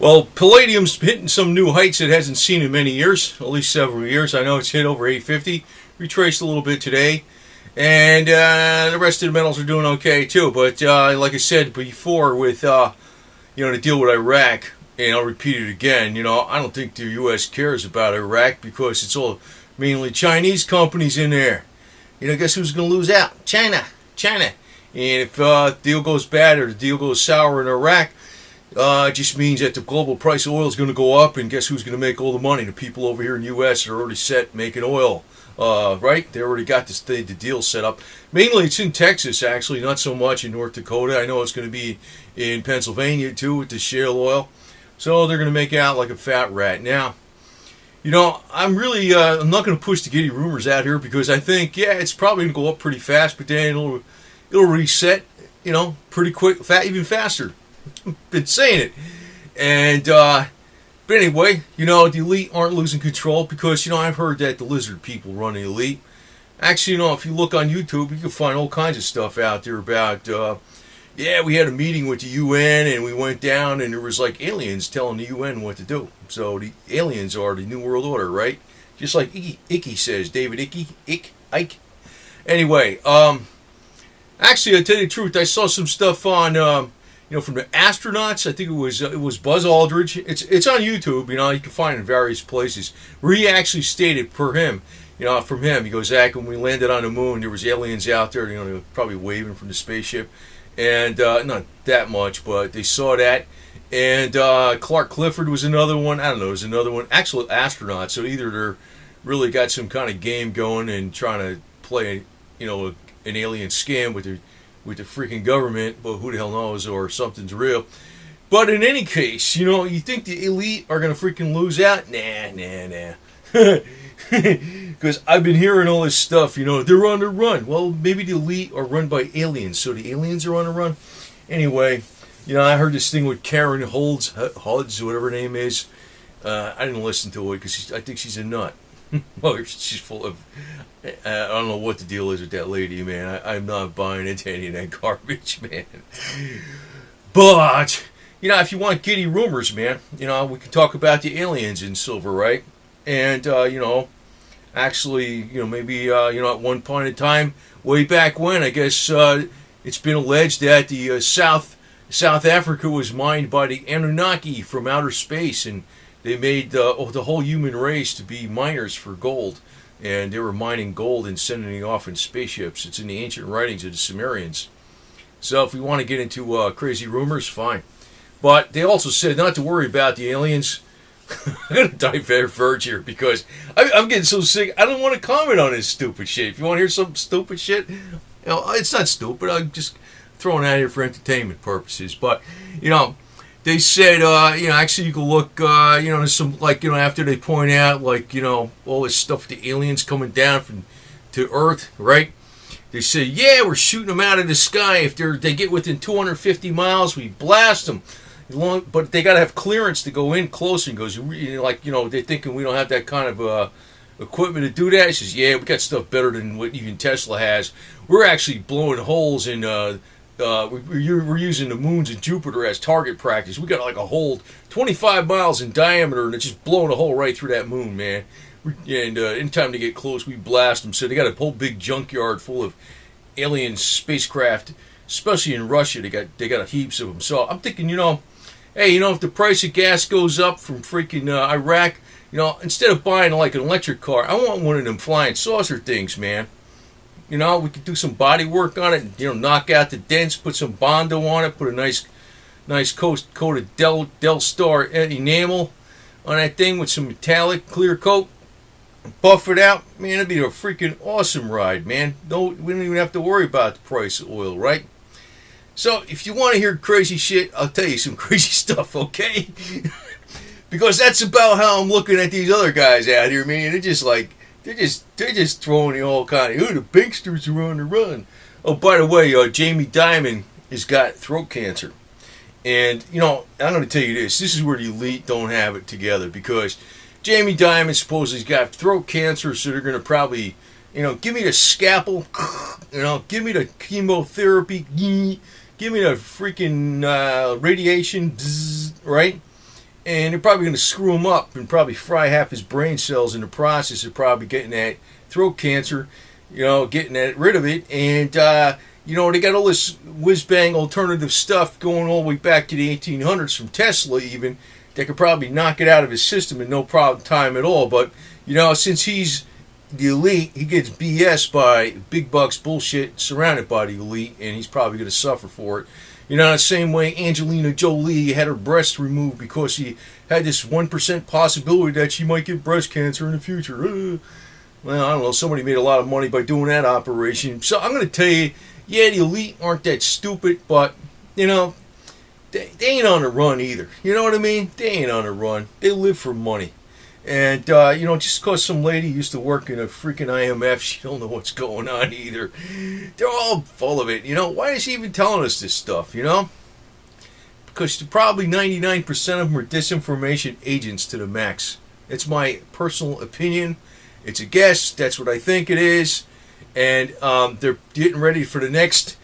Well, Palladium's hitting some new heights it hasn't seen in many years, at least several years. I know it's hit over 850, retraced a little bit today, and the rest of the metals are doing okay too. But like I said before, with the deal with Iraq, and I'll repeat it again. I don't think the U.S. cares about Iraq because it's all mainly Chinese companies in there. Guess who's going to lose out? China. And if the deal goes bad or the deal goes sour in Iraq, it just means that the global price of oil is going to go up, and guess who's going to make all the money? The people over here in the U.S. are already set making oil, right? They already got the deal set up. Mainly it's in Texas, actually, not so much in North Dakota. I know it's going to be in Pennsylvania, too, with the shale oil. So they're going to make out like a fat rat. Now, I'm not going to push the giddy rumors out here because I think, it's probably going to go up pretty fast, but then it'll reset, pretty quick, even faster. Been saying it. And, but anyway, the elite aren't losing control because, I've heard that the lizard people run the elite. Actually, if you look on YouTube, you can find all kinds of stuff out there about, we had a meeting with the UN and we went down and there was like aliens telling the UN what to do. So the aliens are the New World Order, right? Just like Icky says, David Icke. Anyway, actually, I tell you the truth, I saw some stuff on, from the astronauts. I think it was Buzz Aldridge. It's on YouTube. You can find it in various places where he actually stated from him, he goes, Zach, when we landed on the moon, there was aliens out there. They were probably waving from the spaceship, and not that much, but they saw that. And Clark Clifford was another one. I don't know. There's another one. Actual astronauts. So either they're really got some kind of game going and trying to play, an alien scam with the freaking government, but who the hell knows, or something's real. But in any case, you think the elite are going to freaking lose out? Nah. Because I've been hearing all this stuff, they're on the run. Well, maybe the elite are run by aliens, so the aliens are on the run. Anyway, I heard this thing with Karen Huds, whatever her name is. I didn't listen to it because I think she's a nut. Well, she's full of... I don't know what the deal is with that lady, man. I'm not buying into any of that garbage, man. But, if you want giddy rumors, man, we can talk about the aliens in silver, right? And, actually, maybe, at one point in time, way back when, I guess it's been alleged that the South Africa was mined by the Anunnaki from outer space, and they made the whole human race to be miners for gold. And they were mining gold and sending it off in spaceships. It's in the ancient writings of the Sumerians. So if we want to get into crazy rumors, fine. But they also said not to worry about the aliens. I'm going to diverge here because I'm getting so sick. I don't want to comment on this stupid shit. If you want to hear some stupid shit, it's not stupid. I'm just throwing it out here for entertainment purposes. But, they said, actually you can look, there's some, after they point out, all this stuff with the aliens coming down to Earth, right? They say, we're shooting them out of the sky. If they get within 250 miles, we blast them. But they got to have clearance to go in closer. And goes, they're thinking we don't have that kind of equipment to do that. He says, we got stuff better than what even Tesla has. We're actually blowing holes in... we're using the moons and Jupiter as target practice. We got a hole 25 miles in diameter, and it's just blowing a hole right through that moon, man. And anytime they get close, we blast them. So they got a whole big junkyard full of alien spacecraft, especially in Russia. They got heaps of them. So I'm thinking, if the price of gas goes up from freaking Iraq, instead of buying an electric car, I want one of them flying saucer things, man. We could do some body work on it, knock out the dents, put some Bondo on it, put a nice coat of Del Star enamel on that thing with some metallic clear coat, buff it out. Man, it'd be a freaking awesome ride, man. We don't even have to worry about the price of oil, right? So, if you want to hear crazy shit, I'll tell you some crazy stuff, okay? Because that's about how I'm looking at these other guys out here, man. They're just throwing the all kind of, the Binksters are on the run. Oh, by the way, Jamie Dimon has got throat cancer. And, I'm going to tell you this. This is where the elite don't have it together. Because Jamie Dimon supposedly has got throat cancer, so they're going to probably, give me the scalpel, give me the chemotherapy, give me the freaking radiation, right? and they're probably going to screw him up and probably fry half his brain cells in the process of probably getting that throat cancer, getting rid of it. And, they got all this whiz-bang alternative stuff going all the way back to the 1800s from Tesla even, that could probably knock it out of his system in no problem time at all. But, since he's the elite, he gets BS by big bucks bullshit surrounded by the elite, and he's probably going to suffer for it. The same way Angelina Jolie had her breast removed because she had this 1% possibility that she might get breast cancer in the future. Well, I don't know, somebody made a lot of money by doing that operation. So I'm going to tell you, yeah, the elite aren't that stupid, but, they ain't on the run either. You know what I mean? They ain't on the run. They live for money. And, just because some lady used to work in a freaking IMF, she don't know what's going on either. They're all full of it. Why is she even telling us this stuff, Because probably 99% of them are disinformation agents to the max. It's my personal opinion. It's a guess. That's what I think it is. And they're getting ready for the next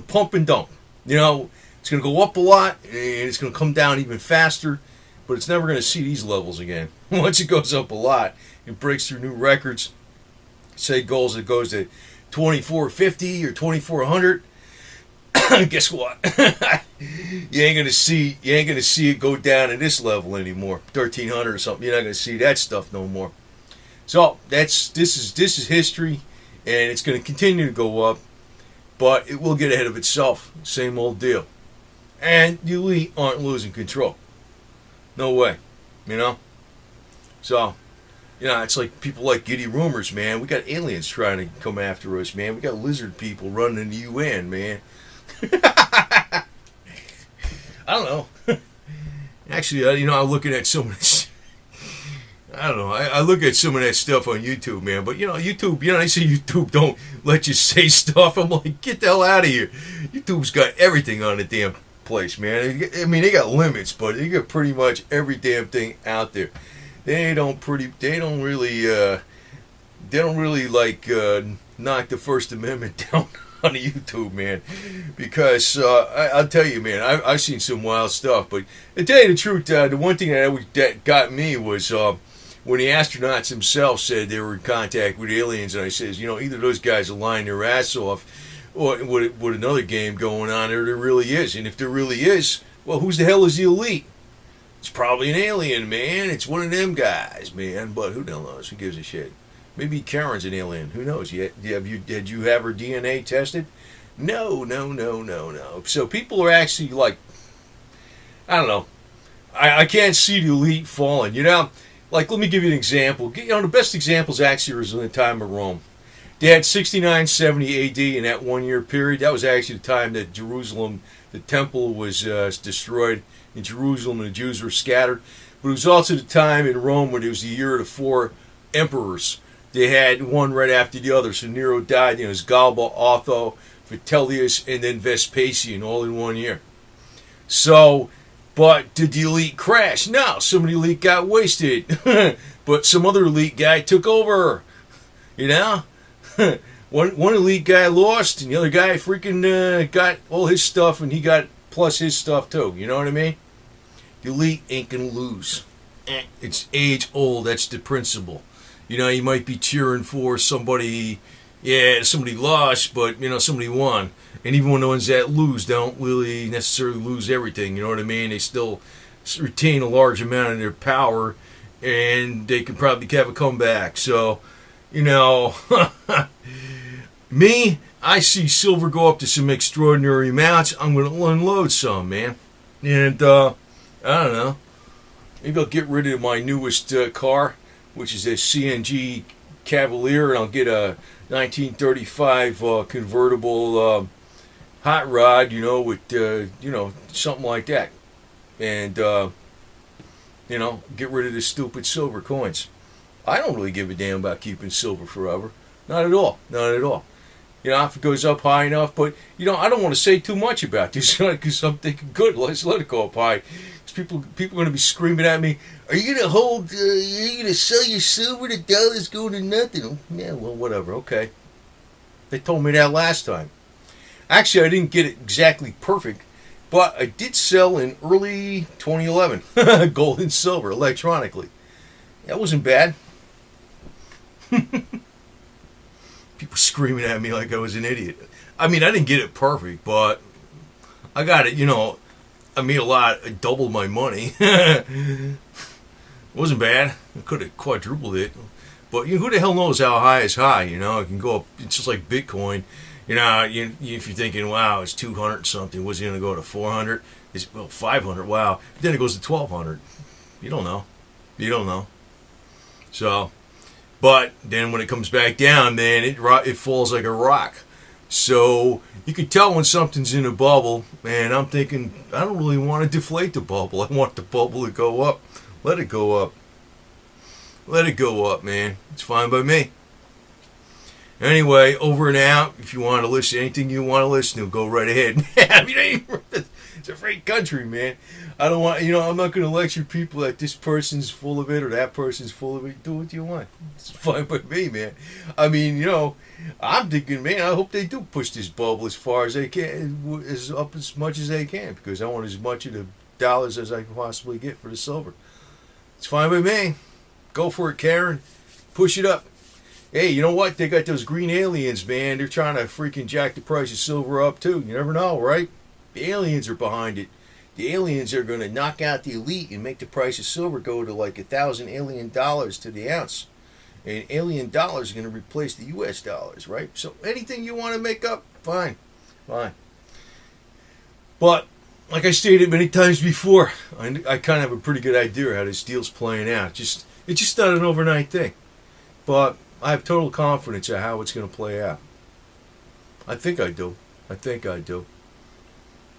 pump and dump. It's going to go up a lot, and it's going to come down even faster. But it's never going to see these levels again. Once it goes up a lot, it breaks through new records. Say goals, it goes to 2450 or 2400. Guess what? you ain't gonna see it go down at this level anymore. 1300 or something. You're not gonna see that stuff no more. So this is history, and it's gonna continue to go up, but it will get ahead of itself. Same old deal. And the elite aren't losing control. No way, So, it's like people like Giddy Rumors, man. We got aliens trying to come after us, man. We got lizard people running the UN, man. I don't know. Actually, I'm looking at some of this. I don't know. I look at some of that stuff on YouTube, man. But, YouTube, they say YouTube don't let you say stuff. I'm like, get the hell out of here. YouTube's got everything on the damn place, man. I mean, they got limits, but they got pretty much every damn thing out there. They don't really like knock the First Amendment down on YouTube, man. Because I'll tell you, man, I've seen some wild stuff. But to tell you the truth, the one thing that got me was when the astronauts themselves said they were in contact with aliens, and I says, either those guys are lying their ass off, or with another game going on, or there really is. And if there really is, well, who's the hell is the elite? It's probably an alien, man. It's one of them guys, man. But who knows? Who gives a shit? Maybe Karen's an alien. Who knows? Did you have her DNA tested? No. So people are actually like, I don't know. I can't see the elite falling. Like, let me give you an example. The best examples actually was in the time of Rome. They had 69, 70 AD in that 1 year period. That was actually the time that Jerusalem, the temple was destroyed in Jerusalem and the Jews were scattered. But it was also the time in Rome when it was the year of the 4 emperors. They had one right after the other. So Nero died. It was Galba, Otho, Vitellius, and then Vespasian all in 1 year. So, but did the elite crash? No, some of the elite got wasted. But some other elite guy took over. One elite guy lost, and the other guy freaking got all his stuff, and he got plus his stuff too. You know what I mean? The elite ain't gonna lose. It's age old. That's the principle. You might be cheering for somebody. Yeah, somebody lost, but somebody won. And even when the ones that lose don't really necessarily lose everything. You know what I mean? They still retain a large amount of their power, and they can probably have a comeback. So. Me, I see silver go up to some extraordinary amounts. I'm going to unload some, man. And, I don't know. Maybe I'll get rid of my newest car, which is a CNG Cavalier, and I'll get a 1935 convertible hot rod, with, something like that. And, get rid of the stupid silver coins. I don't really give a damn about keeping silver forever. Not at all. If it goes up high enough. But, I don't want to say too much about this because I'm thinking, good, let's let it go up high. People are going to be screaming at me, are you going to sell your silver? The dollar's going to nothing. Yeah, well, whatever. Okay. They told me that last time. Actually, I didn't get it exactly perfect. But I did sell in early 2011 gold and silver electronically. That wasn't bad. People screaming at me like I was an idiot. I mean, I didn't get it perfect, but I got it, I made a lot. I doubled my money. It wasn't bad. I could have quadrupled it. But who the hell knows how high is high, It can go up. It's just like Bitcoin. If you're thinking, wow, it's 200 something, was it going to go to 400? It's 500, wow. Then it goes to 1200. You don't know. So, but then when it comes back down, then it falls like a rock. So you can tell when something's in a bubble, and I'm thinking, I don't really want to deflate the bubble. I want the bubble to go up. Let it go up. Let it go up, man. It's fine by me. Anyway, over and out. If you want to listen to anything you want to listen to, go right ahead. I mean, it's a free country, man. I don't want, I'm not going to lecture people that this person's full of it or that person's full of it. Do what you want. It's fine by me, man. I mean, I'm thinking, man, I hope they do push this bubble as far as they can, up as much as they can, because I want as much of the dollars as I can possibly get for the silver. It's fine by me. Go for it, Karen. Push it up. Hey, you know what? They got those green aliens, man. They're trying to freaking jack the price of silver up, too. You never know, right? The aliens are behind it. The aliens are going to knock out the elite and make the price of silver go to like 1,000 alien dollars to the ounce. And alien dollars are going to replace the U.S. dollars, right? So anything you want to make up, fine. Fine. But, like I stated many times before, I kind of have a pretty good idea how this deal's playing out. It's just not an overnight thing. But I have total confidence in how it's going to play out. I think I do.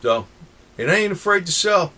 So, and I ain't afraid to sell.